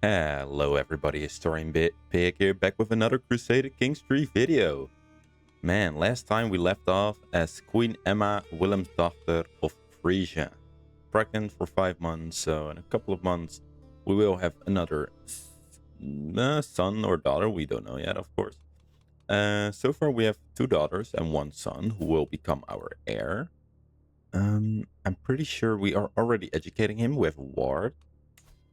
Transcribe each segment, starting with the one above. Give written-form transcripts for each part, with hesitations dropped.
Hello everybody, Historian Pig here, back with another Crusader Kings III video. Man, last time we left off as Queen Emma Willemsdochter of Frisia. Pregnant for 5 months, so in a couple of months we will have another son or daughter, we don't know yet, of course. So far we have 2 daughters and 1 son who will become our heir. I'm pretty sure we are already educating him with Ward.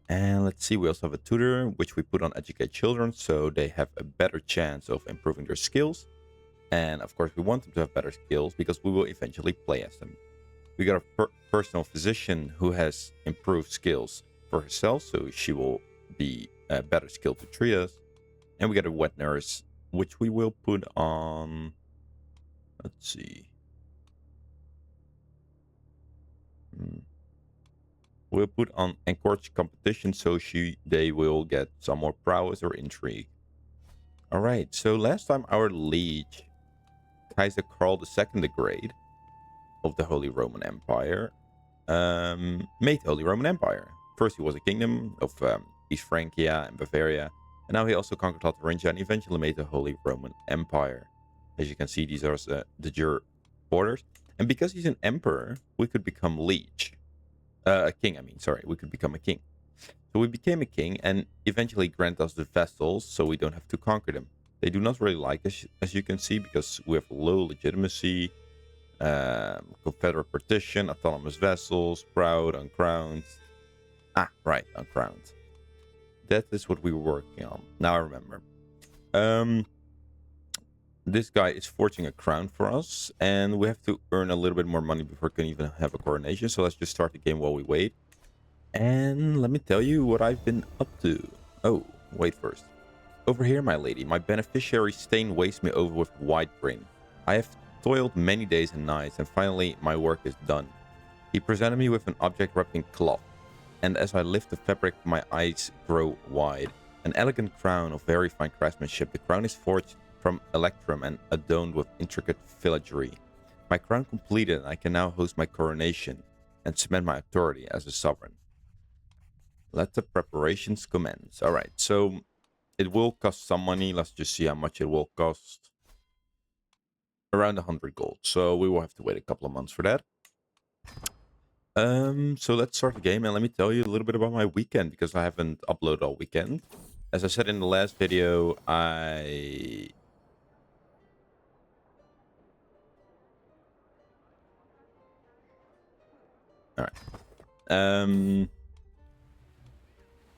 And let's see, we also have a tutor, which we put on educate children, so they have a better chance of improving their skills. And of course, we want them to have better skills because we will eventually play as them. We got a personal physician who has improved skills for herself, so she will be better skilled to treat us. And we got a wet nurse, which we will put on... Let's see. We'll put on encourage competition, so they will get some more prowess or intrigue. Alright, so last time our liege, Kaiser Karl II the Great of the Holy Roman Empire, made the Holy Roman Empire. First he was a kingdom of East Francia and Bavaria, and now he also conquered Thuringia and eventually made the Holy Roman Empire. As you can see, these are the jure borders. And because he's an emperor, we could become liege. A king, I mean, sorry, we could become a king. So we became a king and eventually grant us the vassals so we don't have to conquer them. They do not really like us, as you can see, because we have low legitimacy, confederate partition, autonomous vassals, proud, uncrowned. Ah, right, uncrowned. That is what we were working on. Now I remember. This guy is forging a crown for us, and we have to earn a little bit more money before we can even have a coronation. So let's just start the game while we wait. And let me tell you what I've been up to. Oh, wait first. Over here, my lady, my beneficiary Stain wastes me over with white brain. I have toiled many days and nights, and finally my work is done. He presented me with an object wrapped in cloth, and as I lift the fabric, my eyes grow wide. An elegant crown of very fine craftsmanship. The crown is forged from electrum and adorned with intricate filigree. My crown completed, I can now host my coronation and cement my authority as a sovereign. Let the preparations commence. Alright, so it will cost some money. Let's just see how much it will cost. Around 100 gold. So we will have to wait a couple of months for that. So let's start the game and let me tell you a little bit about my weekend because I haven't uploaded all weekend. As I said in the last video, Alright.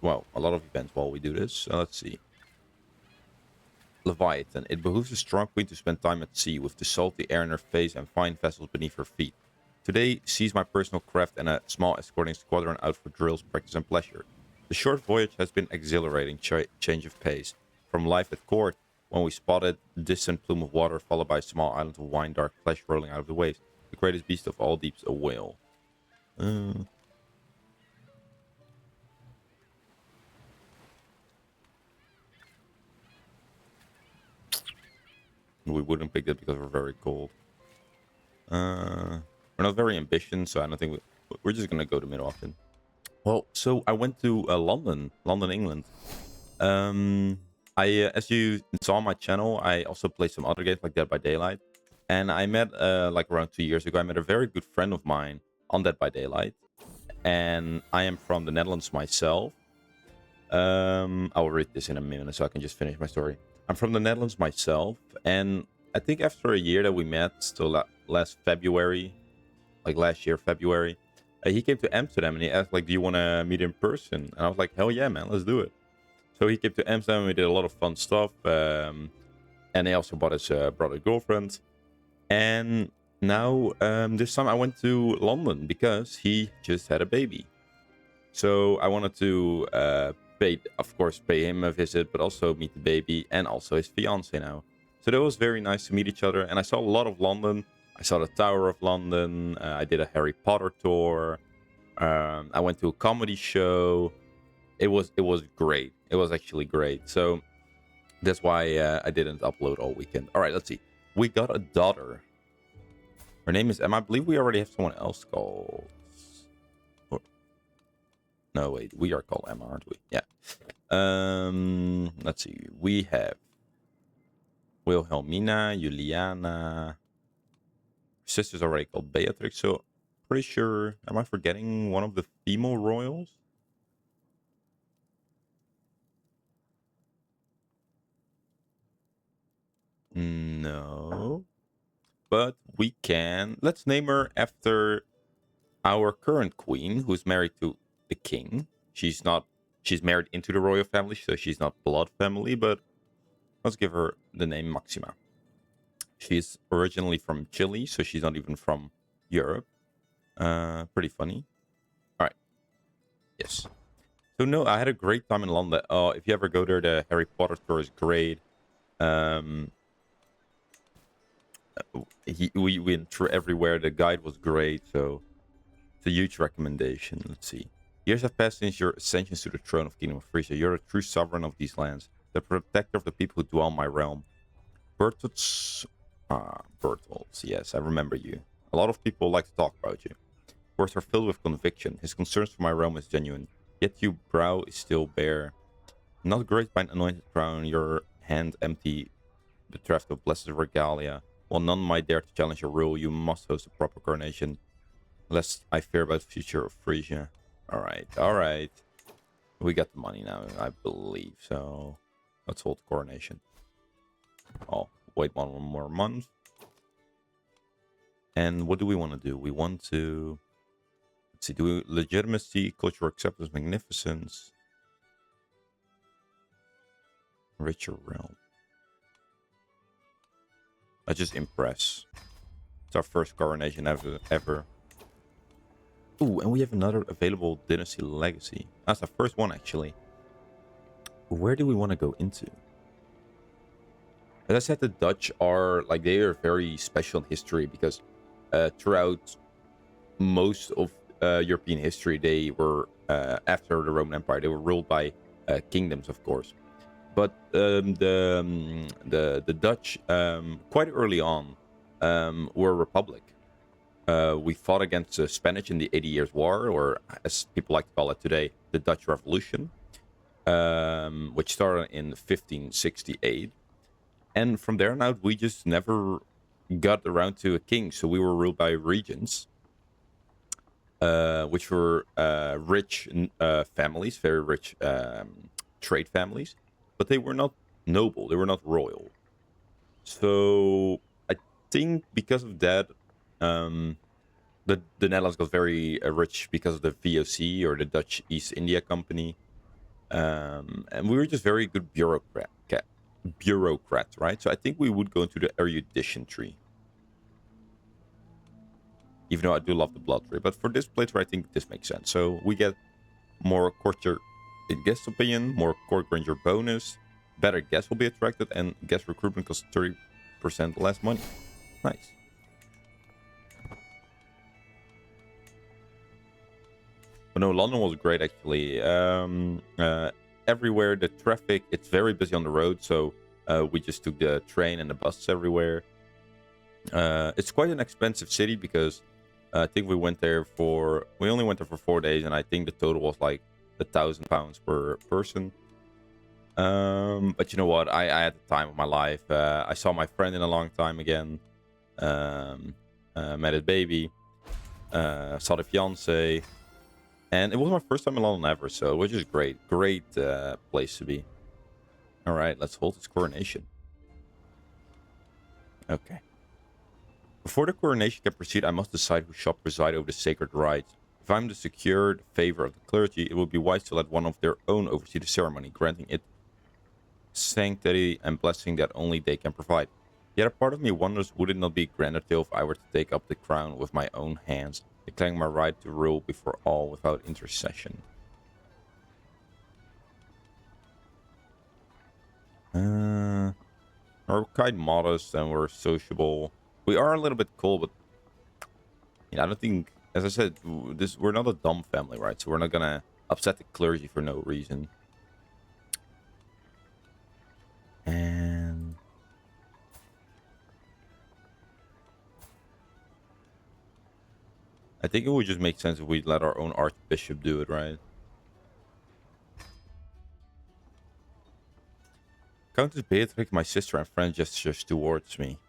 Well, a lot of events while we do this. So let's see. Leviathan. It behooves a strong queen to spend time at sea with the salty air in her face and fine vessels beneath her feet. Today sees my personal craft and a small escorting squadron out for drills, practice and pleasure. The short voyage has been exhilarating change of pace. From life at court, when we spotted a distant plume of water followed by a small island of wine dark flesh rolling out of the waves. The greatest beast of all deeps, a whale. We wouldn't pick it because we're very cold. We're not very ambitious, so I don't think we're just gonna go to mid-autumn. Well, so I went to London, England. As you saw on my channel, I also play some other games like Dead by Daylight. And I met, like around 2 years ago, I met a very good friend of mine on Dead by Daylight. And I am from the Netherlands myself. I'll read this in a minute so I can just finish my story. I'm from the Netherlands myself, and I think after a year that we met, still last February, like last year, February, he came to Amsterdam and he asked, like, do you want to meet in person? And I was like, hell yeah, man, let's do it. So he came to Amsterdam and we did a lot of fun stuff. And he also brought his girlfriend. And now, this time I went to London because he just had a baby. So I wanted to pay him a visit, but also meet the baby and also his fiance now. So that was very nice to meet each other. And I saw a lot of London. I saw the Tower of London. I did a Harry Potter tour. I went to a comedy show. It was great. It was actually great. So that's why I didn't upload all weekend. All right, let's see. We got a daughter. Her name is Emma. I believe we already have someone else called... No, wait. We are called Emma, aren't we? Yeah. Let's see. We have Wilhelmina, Juliana. Sister's already called Beatrix, so pretty sure. Am I forgetting one of the female royals? No. But we can. Let's name her after our current queen, who's married to the king. She's not. She's married into the royal family, so she's not blood family, but let's give her the name Maxima. She's originally from Chile, so she's not even from Europe. Pretty funny. All right. Yes. So no, I had a great time in London. If you ever go there, the Harry Potter store is great. Um, we went through everywhere. The guide was great, so it's a huge recommendation. Let's see. Years have passed since your ascension to the throne of Kingdom of Frisia. You're a true sovereign of these lands, the protector of the people who dwell in my realm. Bertolds, Bertolds, yes, I remember you. A lot of people like to talk about you. Words are filled with conviction. His concerns for my realm is genuine. Yet your brow is still bare. Not graced by an anointed crown, your hand empty, bereft of blessed regalia. While none might dare to challenge your rule, you must host a proper coronation, lest I fear about the future of Frisia. Alright, alright. We got the money now, I believe, so let's hold the coronation. Oh, wait one more month. And what do we want to do? We want to... Let's see, do legitimacy, cultural acceptance, magnificence, richer realm. I just impress. It's our first coronation ever. Ooh, and we have another available dynasty legacy. That's the first one, actually. Where do we want to go into? As I said, the Dutch are, like, they are very special in history because throughout most of European history, they were, after the Roman Empire, they were ruled by kingdoms, of course. But the Dutch, quite early on, were a republic. We fought against the Spanish in the 80 Years' War, or as people like to call it today, the Dutch Revolution, which started in 1568. And from there on out, we just never got around to a king. So we were ruled by regents, which were rich families, very rich trade families, but they were not noble. They were not royal. So I think because of that, the Netherlands got very rich because of the VOC, or the Dutch East India Company, and we were just very good bureaucrats, right? So I think we would go into the erudition tree, even though I do love the blood tree. But for this playthrough, I think this makes sense. So we get more courtier in guest opinion, more court ranger bonus, better guests will be attracted, and guest recruitment costs 30% less money. Nice. But no, London was great, actually. Everywhere, the traffic, it's very busy on the road, so we just took the train and the buses everywhere. It's quite an expensive city because I think we only went there for 4 days, and I think the total was like £1,000 per person. But you know what? I had the time of my life. I saw my friend in a long time again. Met his baby. Saw the fiance. And it was my first time in London ever, so it was just great. Great place to be. All right, let's hold this coronation. Okay. Before the coronation can proceed, I must decide who shall preside over the sacred rites. If I'm to secure the favor of the clergy, it would be wise to let one of their own oversee the ceremony, granting it sanctity and blessing that only they can provide. Yet a part of me wonders, would it not be a grander tale if I were to take up the crown with my own hands, declaring my right to rule before all without intercession? We're quite modest and we're sociable. We are a little bit cold, but I don't think, as I said, we're not a dumb family, right? So we're not gonna upset the clergy for no reason. And I think it would just make sense if we let our own archbishop do it, right? Countess Beatrix, my sister and friend, gestures towards me.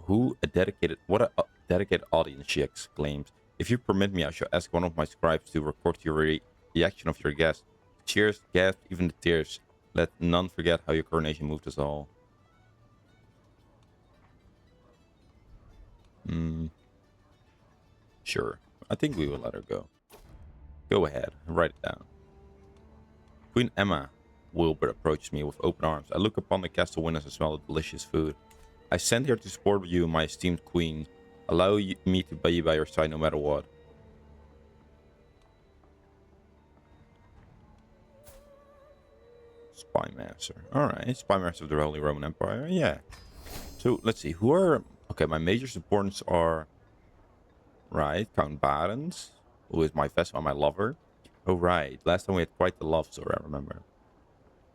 What a dedicated audience, she exclaims. If you permit me, I shall ask one of my scribes to record your reaction of your guests. Cheers, gasps, even the tears. Let none forget how your coronation moved us all. Sure. I think we will let her go. Go ahead, write it down. Queen Emma Wilbur approaches me with open arms. I look upon the castle windows and smell the delicious food. I sent here to support you, my esteemed queen. Allow me to be by your side no matter what. Spy Master. Alright, Spy Master of the Holy Roman Empire. Yeah. So, let's see. Who are... Okay, my major supporters are... Right, Count Barents, who is my vessel and my lover. Oh, right. Last time we had quite the love story, I remember.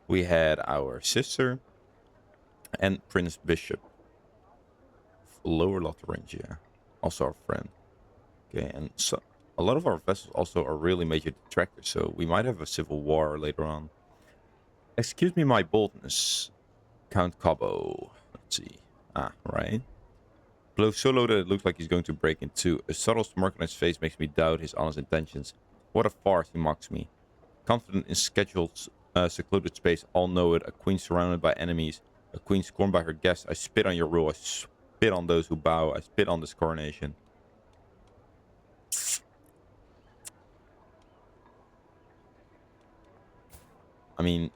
We had our sister and Prince Bishop of Lower Lotharingia, also our friend. Okay, and so a lot of our vessels also are really major detractors, so we might have a civil war later on. Excuse me my boldness, Count Cobbo. Let's see. Ah, right. Blow so low that it looks like he's going to break in two. A subtle smirk on his face makes me doubt his honest intentions. What a farce, he mocks me. Confident in scheduled, secluded space, all know it. A queen surrounded by enemies. A queen scorned by her guests. I spit on your rule. I spit on those who bow. I spit on this coronation. I mean,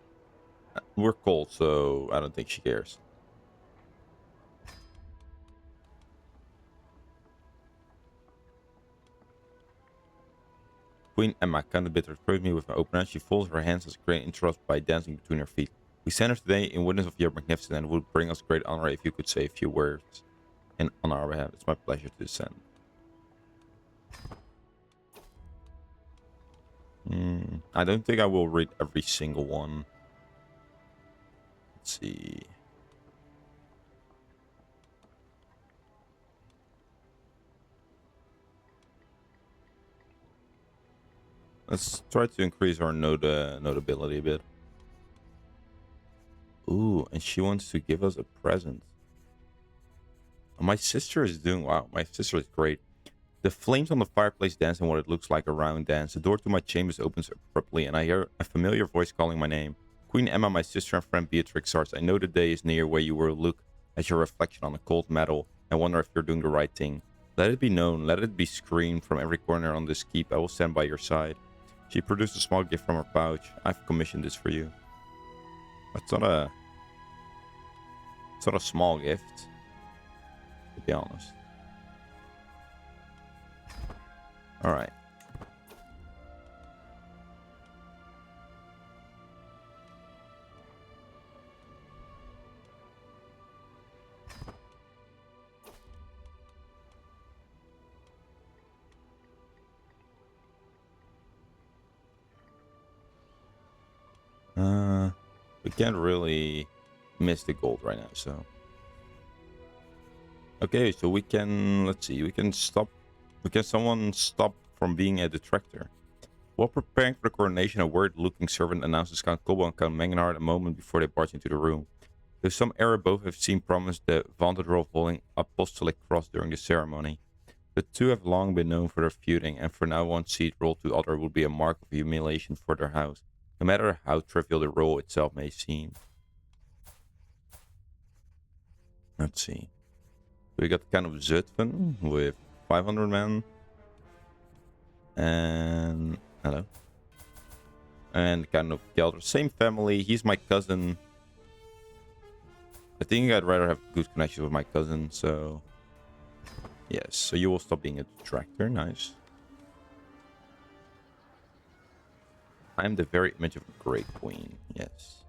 we're cold, so I don't think she cares. Queen Emma, kind of bitter, approached me with an open hand. She folds her hands as great interrupts by dancing between her feet. We stand here today in witness of your magnificence, and it would bring us great honor if you could say a few words on our behalf. It's my pleasure to descend. I don't think I will read every single one. Let's see. Let's try to increase our notability a bit. Ooh, and she wants to give us a present. My sister is doing... Wow, my sister is great. The flames on the fireplace dance in what it looks like a round dance. The door to my chambers opens abruptly, and I hear a familiar voice calling my name. Queen Emma, my sister and friend Beatrix starts. I know the day is near where you will look at your reflection on a cold metal and wonder if you're doing the right thing. Let it be known, let it be screamed from every corner on this keep. I will stand by your side. She produced a small gift from her pouch. I've commissioned this for you. It's not a small gift, to be honest. All right. We can't really miss the gold right now, so. Okay, so we can, let's see, someone stop from being a detractor. While preparing for the coronation, a worried-looking servant announces Count Kobo and Count Mengenhard a moment before they barge into the room. Though some error, both have seen promised the vaunted role of holding apostolic cross during the ceremony. The two have long been known for their feuding, and for now one seat rolled to other would be a mark of humiliation for their house, no matter how trivial the role itself may seem. Let's see. We got kind of Zutphen with 500 men. And... hello. And kind of Gelder. Same family. He's my cousin. I think I'd rather have good connections with my cousin, so... Yes, so you will stop being a detractor. Nice. I am the very image of a great queen. Yes.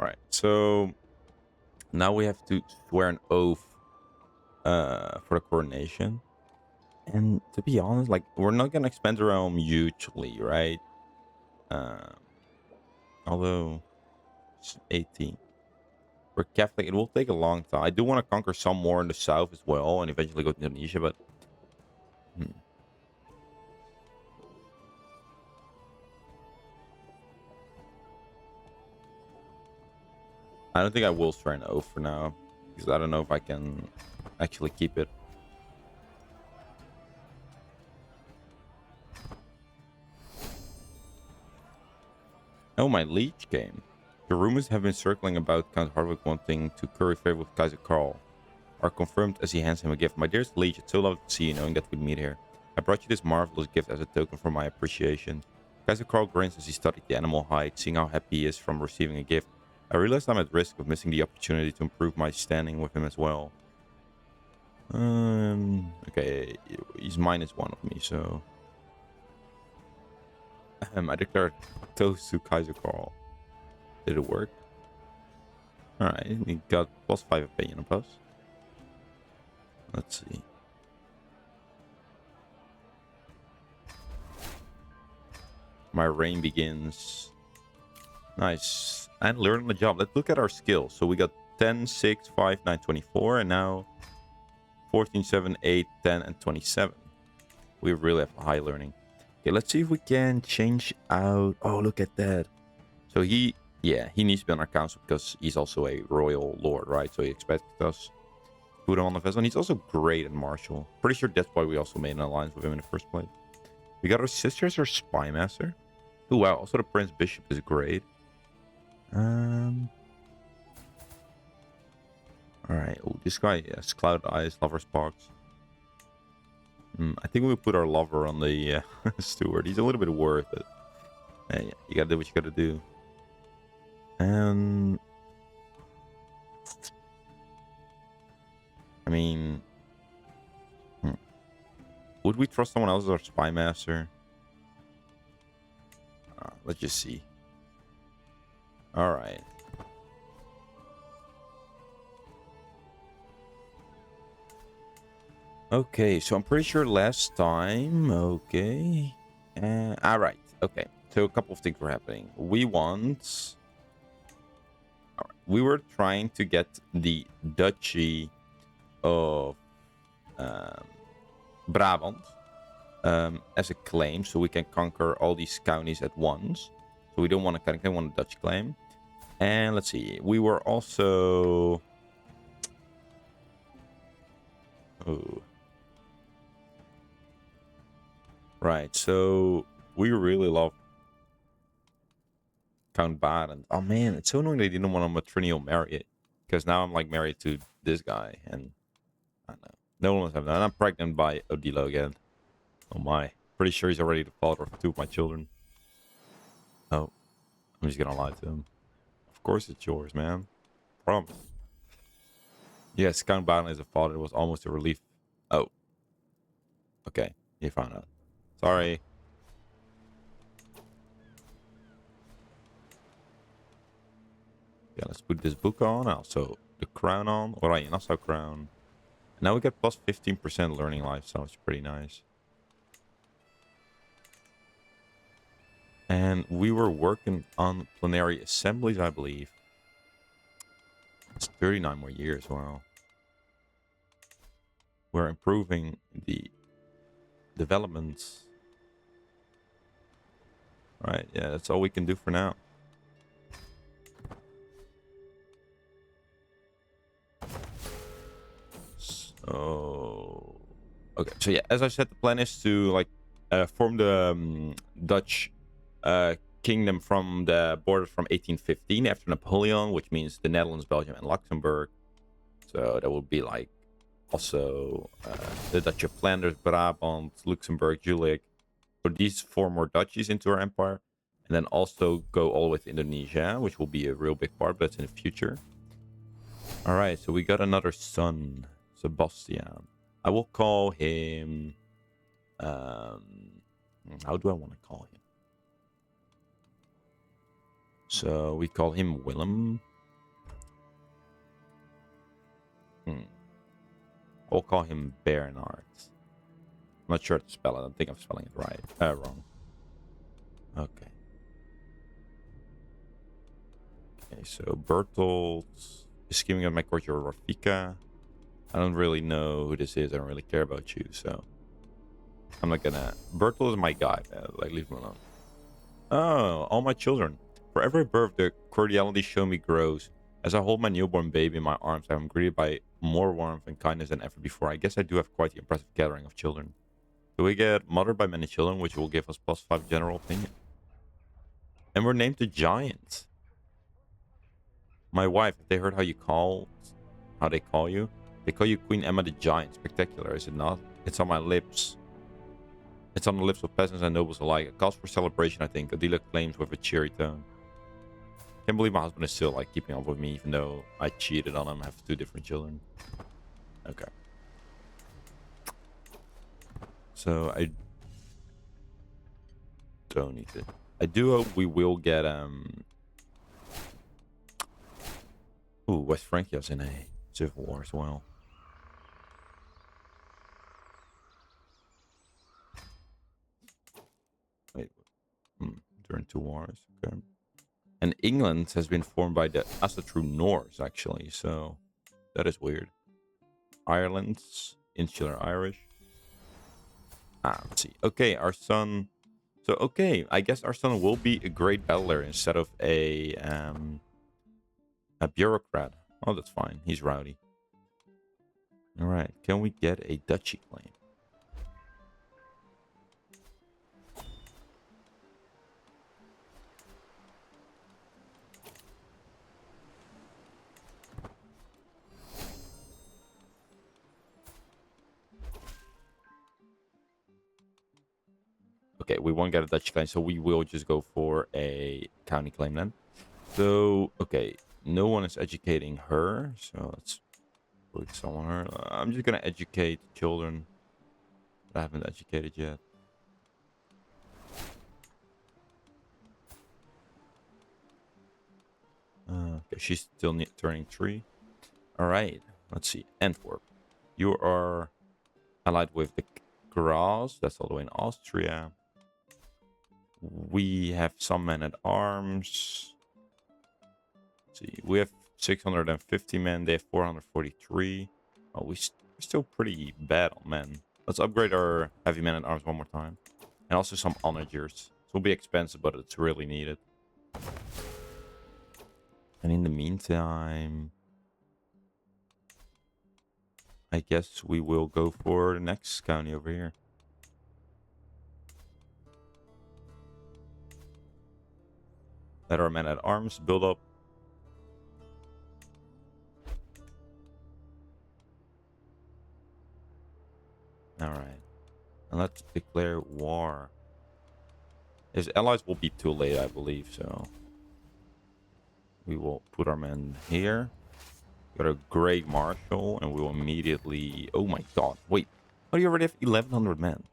right. So now we have to swear an oath for the coronation. And to be honest, like, we're not gonna expand the realm hugely, right? Um, although it's 18. We're Catholic. It will take a long time. I do want to conquer some more in the south as well, and eventually go to Indonesia. But I don't think I will swear an oath for now, because I don't know if I can actually keep it. Oh, my liege came. The rumors have been circling about Count Hardwick wanting to curry favor with Kaiser Karl are confirmed as he hands him a gift. My dearest liege, it's so lovely to see you, knowing that we'd meet here. I brought you this marvelous gift as a token for my appreciation. Kaiser Karl grins as he studied the animal hide, seeing how happy he is from receiving a gift. I realize I'm at risk of missing the opportunity to improve my standing with him as well. Okay, he's -1 of me, so... I declared toast to Kaiser Karl. Did it work? Alright, he got +5 opinion of us. Let's see. My reign begins. Nice. And learn on the job. Let's look at our skills. So we got 10, 6, 5, 9, 24, and now 14, 7, 8, 10, and 27. We really have high learning. Okay, let's see if we can change out... Oh, look at that. So he needs to be on our council because he's also a royal lord, right? So he expects us to put him on the vessel. And he's also great at martial. Pretty sure that's why we also made an alliance with him in the first place. We got our sister as our spy master. Oh, wow. Also, the Prince Bishop is great. Alright. Oh, this guy has cloud eyes, lover's box. I think we'll put our lover on the steward. He's a little bit worth it. Yeah, you gotta do what you gotta do. And I mean, would we trust someone else as our spy master? Let's just see. All right. Okay, so I'm pretty sure last time. Okay. All right. Okay. So a couple of things were happening. We want. All right. We were trying to get the duchy of Brabant as a claim, so we can conquer all these counties at once. So we don't want to conquer, we want a Dutch claim. And let's see, we were also... Oh. Right, so we really love Count Baden. Oh man, it's so annoying they didn't want a matrilineal marry, because now I'm like married to this guy, and I don't know. No one wants to have that. And I'm pregnant by Odilo again. Oh my. Pretty sure he's already the father of 2 of my children. Oh. I'm just gonna lie to him. Of course it's yours, man. Promise. Yes, Count Baden is a father. It was almost a relief. Oh. Okay. He found out. Sorry. Yeah, let's put this book on. Also, the crown on. Oranje-Nassau crown. Now we get plus 15% learning lifestyle, which is pretty nice. And we were working on plenary assemblies, I believe. It's 39 more years, wow. We're improving the developments. Right, yeah, that's all we can do for now. So... Okay, so yeah, as I said, the plan is to, like, form the Dutch kingdom from the borders from 1815 after Napoleon, which means the Netherlands, Belgium, and Luxembourg. So that would be like also the Dutch of Flanders, Brabant, Luxembourg, Jülich. So these 4 more duchies into our empire, and then also go all with Indonesia, which will be a real big part, but that's in the future. All right, so we got another son, Sebastian. I will call him. How do I want to call him? So we call him Willem. We'll call him Bernard. I'm not sure to spell it. I think I'm spelling it right. Wrong. Okay. Okay, so Bertolt is scheming on my courtier Rafika. I don't really know who this is. I don't really care about you, so I'm not gonna. Bertolt is my guy, man. Like, leave him alone. Oh, all my children. For every birth, the cordiality show me grows. As I hold my newborn baby in my arms, I am greeted by more warmth and kindness than ever before. I guess I do have quite the impressive gathering of children. Do we get mothered by many children, which will give us +5 general opinion? And we're named the Giant. My wife, if they heard how they call you, they call you Queen Emma the Giant. Spectacular, is it not? It's on my lips. It's on the lips of peasants and nobles alike. A cause for celebration, I think. Adila claims with a cheery tone. Can't believe my husband is still like keeping up with me, even though I cheated on him. I have 2 different children. Okay. So I don't need it. I do hope we will get Ooh, West Francia's in a civil war as well. Wait, during 2 wars. Okay. And England has been formed by the Asatru Norse, actually, so that is weird. Ireland's insular Irish. Let's see. Okay, our son. So okay, I guess our son will be a great battler instead of a bureaucrat. Oh, that's fine. He's rowdy. All right. Can we get a duchy claim? Okay, we won't get a duchy claim, so we will just go for a county claim then. So, okay, no one is educating her, so let's put someone her. I'm just gonna educate children that I haven't educated yet. Okay, she's still turning 3. All right, let's see. Antwerp, you are allied with the Graz. That's all the way in Austria. We have some men at arms. Let's see, we have 650 men. They have 443. Oh, we're still pretty bad on men. Let's upgrade our heavy men at arms one more time, and also some onagers. It will be expensive, but it's really needed. And in the meantime, I guess we will go for the next county over here. Let our men at arms build up. Alright. And let's declare war. His allies will be too late, I believe, so we will put our men here. Got a great marshal, and we will immediately... Oh my god, wait. Oh, you already have 1,100 men.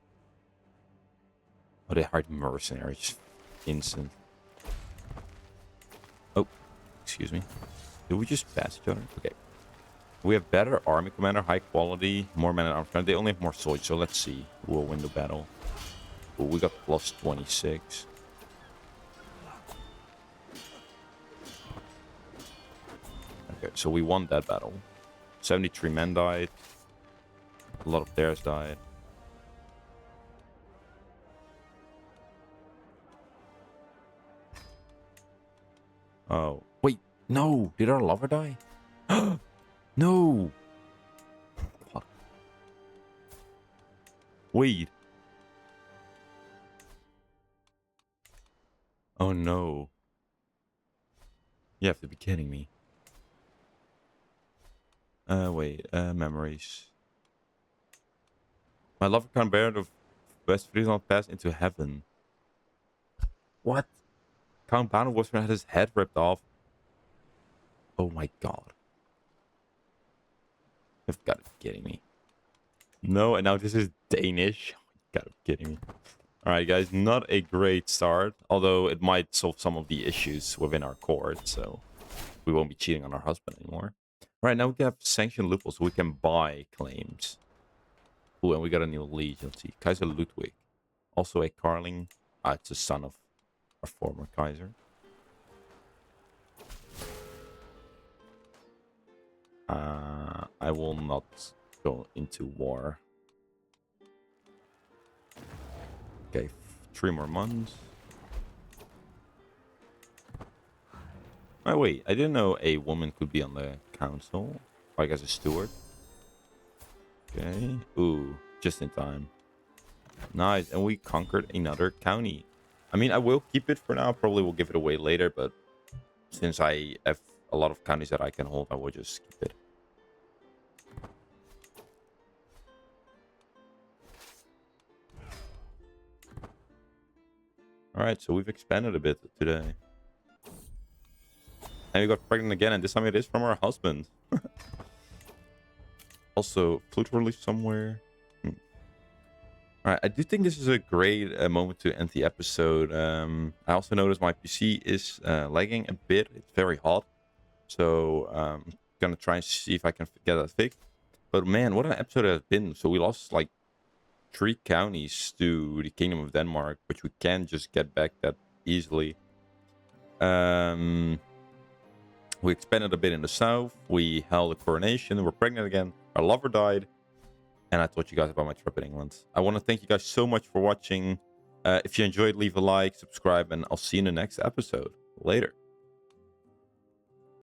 Oh, they hired mercenaries. Instant. Oh, excuse me. Did we just pass each other? Okay. We have better army commander, high quality, more men at arms. They only have more soldiers, so let's see who will win the battle. Oh, we got plus 26. Okay, so we won that battle. 73 men died. A lot of theirs died. Oh, wait, no! Did our lover die? No! Fuck. Wait. Oh no. You have to be kidding me. Wait, memories. My lover can't bear the West Friesland pass into heaven. What? Count Bano was had his head ripped off. Oh my god. You've got to be kidding me. No, and now this is Danish. You've got to be kidding me. Alright guys, not a great start. Although it might solve some of the issues within our court, so we won't be cheating on our husband anymore. Right, now we have sanctioned loopholes, so we can buy claims. Ooh, and we got a new liege. Let's see. Kaiser Ludwig. Also a Carling. Ah, it's the son of a former Kaiser. I will not go into war. Okay, 3 more months. Oh, wait. I didn't know a woman could be on the council. Like as a steward. Okay. Ooh, just in time. Nice. And we conquered another county. I mean, I will keep it for now. Probably will give it away later, but since I have a lot of counties that I can hold, I will just keep it. Alright, so we've expanded a bit today. And we got pregnant again, and this time it is from our husband. Also, flute relief somewhere. Alright, I do think this is a great moment to end the episode. I also noticed my PC is lagging a bit. It's very hot. So, I'm gonna try and see if I can get that fixed. But man, what an episode it has been. So we lost like 3 counties to the Kingdom of Denmark, which we can't just get back that easily. We expanded a bit in the south. We held a coronation. We're pregnant again. Our lover died. And I told you guys about my trip in England. I want to thank you guys so much for watching. If you enjoyed, leave a like, subscribe, and I'll see you in the next episode. Later.